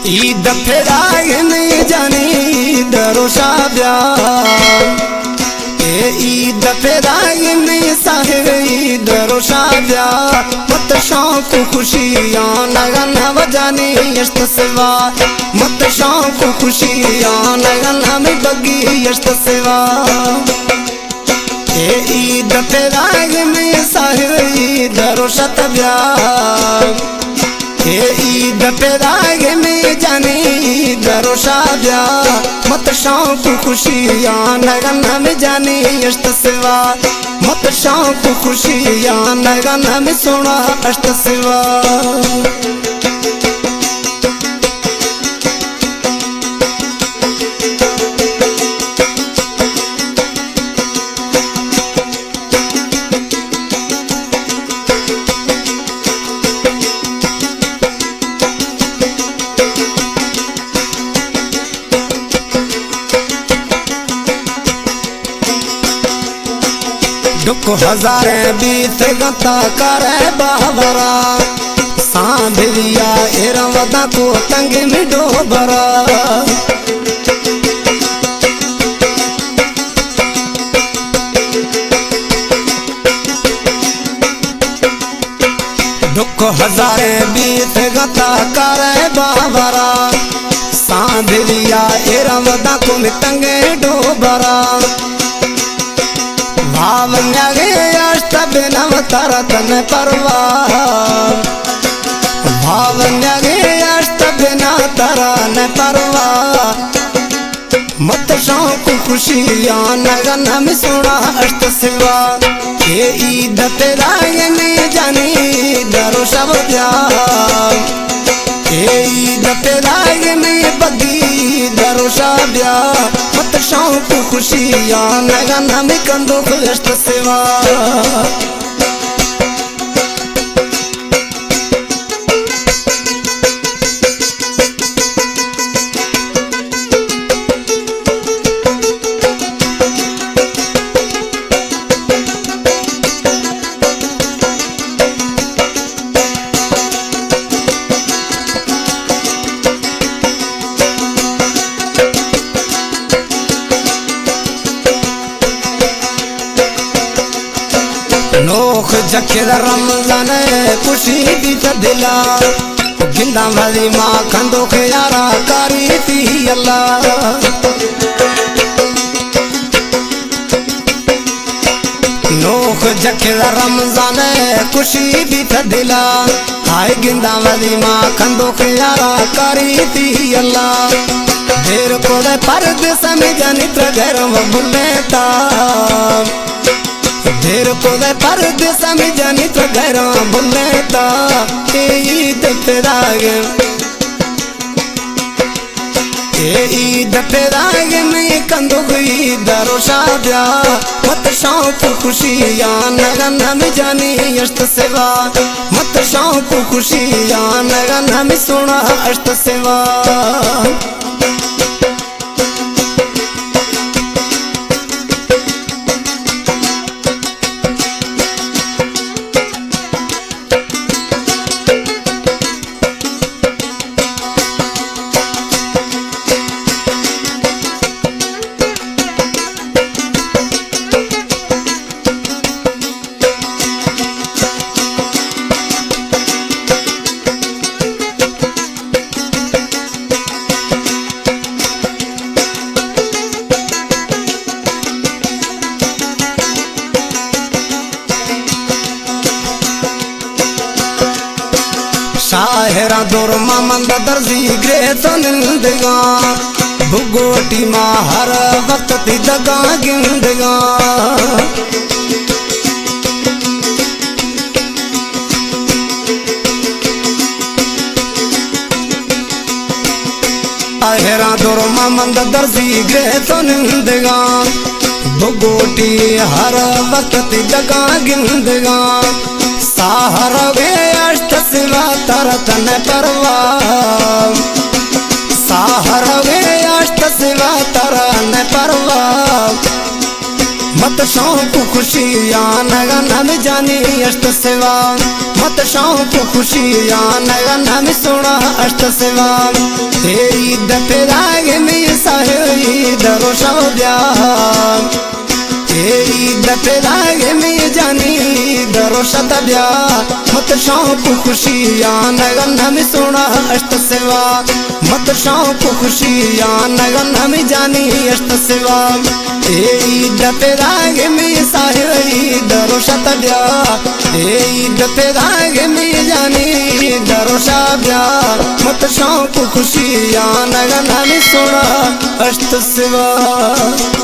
ईद फेराग में जानी दरोशा ब्याह ईद फेराग में साहिब ईद दरोशा ब्याह मत शौक खुशियाँ लगन बजानी यश्त सेवा मत शौक खुशियाँ लगन में बगी यश्त सेवा ईद फेराग में साहिब ईद दरोशा ब्याह ईद फेराग में जानी दरोशा ब्याह मत शौक खुशियाँ लगन में जानी यश्त सेवा मत शौक खुशियाँ लगन में सोना अष्ट सेवा दुख हजारे बीत गता करे बाबरा सांभिया एरवदा को तंग में डोबरा दुख हजारे बीत गता करे बाबरा सांभिया एरवदा को तंगे डोबरा भावन्यागे अष्ट बिनव तरतन परवा भावन्यागे अष्ट बिना तरन परवा मत शौक खुशियाँ लगन में सोना अष्ट सेवा ये ईद फेराग में जानी दरोशा ब्याह ये ईद फेराग में बगी दरोशा ब्याह मत शौक खुशियाँ लगन में कंदो अष्ट सेवा नोख जखेद रमजान खुशी भी दिला गिंदा भरी माँ खंदो के यारा कारी थी अल्लाह नोख जखेद रमजान खुशी भी दिला हाय गिंदा भरी माँ खंदो के यारा कारी थी अल्लाह देर को दे परदेस में जनित्र घर में भूलेता देर को दे परदेस में जानी तो घर भूलेता ईद फेराग ईद फेराग में कंदो गई दरोशा ब्याह मत शौक खुशियाँ लगन में जानी अष्ट सेवा मत शौक खुशियाँ लगन में सोना अष्ट सेवा शाहरा दूर मामंद दर्जी ग्रे तो निंदगा भुगोटी माँ हर वक्त ती दगा गिंदगा शाहरा दूर मामंद दर्जी ग्रे तो निंदगा भुगोटी हर वक्त ती दगा गिंदगा साहरा वे अष्ट सेवा तरतन परवा साहरा वे अष्ट सेवा तरन परवा मत शौक खुशियाँ लगन में जानी अष्ट सेवा मत शौक खुशियाँ लगन में सोना अष्ट सेवा हे ईद पे राग में साहे दरो शब्द्या हे ईद पे राग में जानी दरो शब्द्या मत शौक खुशियाँ नगन में सोना अष्ट सेवा मत शौक खुशियाँ नगन में जानी अष्ट सेवा हे ईद पे राग में साहे दरो शब्द्या हे ईद पे राग में जानी दरो शब्द्या मत शौक खुशियाँ नगन में सोना अष्ट सेवा।